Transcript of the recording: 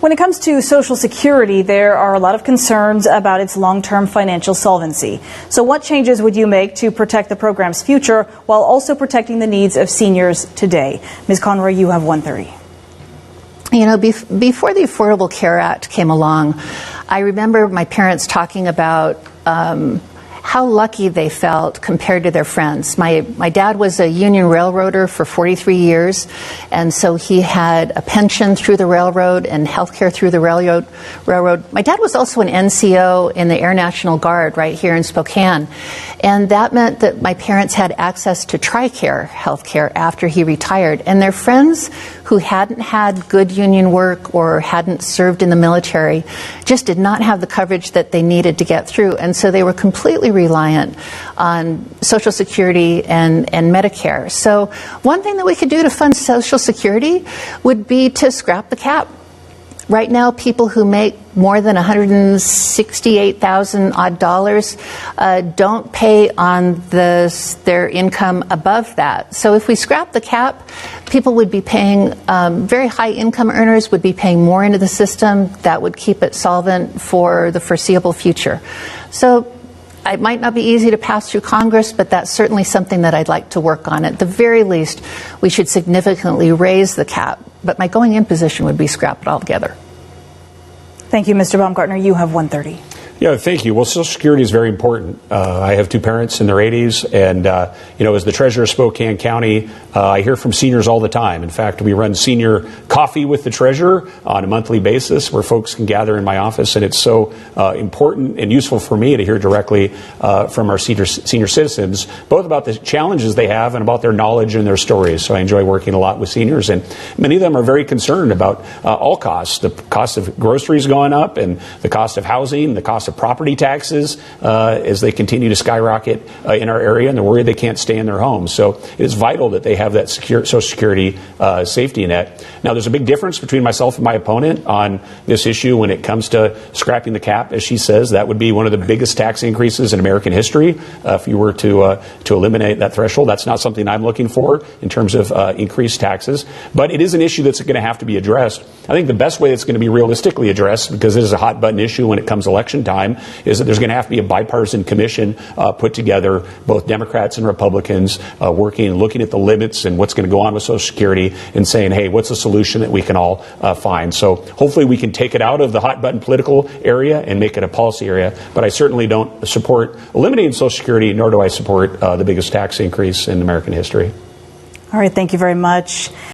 When it comes to Social Security, there are a lot of concerns about its long-term financial solvency. So what changes would you make to protect the program's future while also protecting the needs of seniors today? Ms. Conroy, you have 1:30. You know, before the Affordable Care Act came along, I remember my parents talking about how lucky they felt compared to their friends. My dad was a union railroader for 43 years, and so he had a pension through the railroad and health care through the railroad. My dad was also an NCO in the Air National Guard right here in Spokane, and that meant that my parents had access to TRICARE health care after he retired, and their friends who hadn't had good union work or hadn't served in the military just did not have the coverage that they needed to get through, and so they were completely reliant on Social Security and Medicare. So one thing that we could do to fund Social Security would be to scrap the cap. Right now, people who make more than $168,000 odd dollars don't pay on their income above that. So if we scrap the cap, people would be paying, very high income earners would be paying more into the system. That would keep it solvent for the foreseeable future. So it might not be easy to pass through Congress, but that's certainly something that I'd like to work on. At the very least, we should significantly raise the cap, but my going-in position would be scrap it altogether. Thank you, Mr. Baumgartner. You have 1:30. Yeah, thank you. Well, Social Security is very important. I have two parents in their 80s, and, as the treasurer of Spokane County, I hear from seniors all the time. In fact, we run senior coffee with the treasurer on a monthly basis where folks can gather in my office, and it's so important and useful for me to hear directly from our senior citizens, both about the challenges they have and about their knowledge and their stories. So I enjoy working a lot with seniors, and many of them are very concerned about all costs. The cost of groceries going up, and the cost of housing, the cost of property taxes as they continue to skyrocket in our area, and they're worried they can't stay in their homes. So it is vital that they have that Social Security safety net. Now, there's a big difference between myself and my opponent on this issue when it comes to scrapping the cap. As she says, that would be one of the biggest tax increases in American history if you were to eliminate that threshold. That's not something I'm looking for in terms of increased taxes, but it is an issue that's going to have to be addressed. I think the best way it's going to be realistically addressed, because it is a hot button issue when it comes election time, is that there's going to have to be a bipartisan commission put together, both Democrats and Republicans, working and looking at the limits and what's going to go on with Social Security and saying, hey, what's a solution that we can all find? So hopefully we can take it out of the hot button political area and make it a policy area. But I certainly don't support eliminating Social Security, nor do I support the biggest tax increase in American history. All right, thank you very much.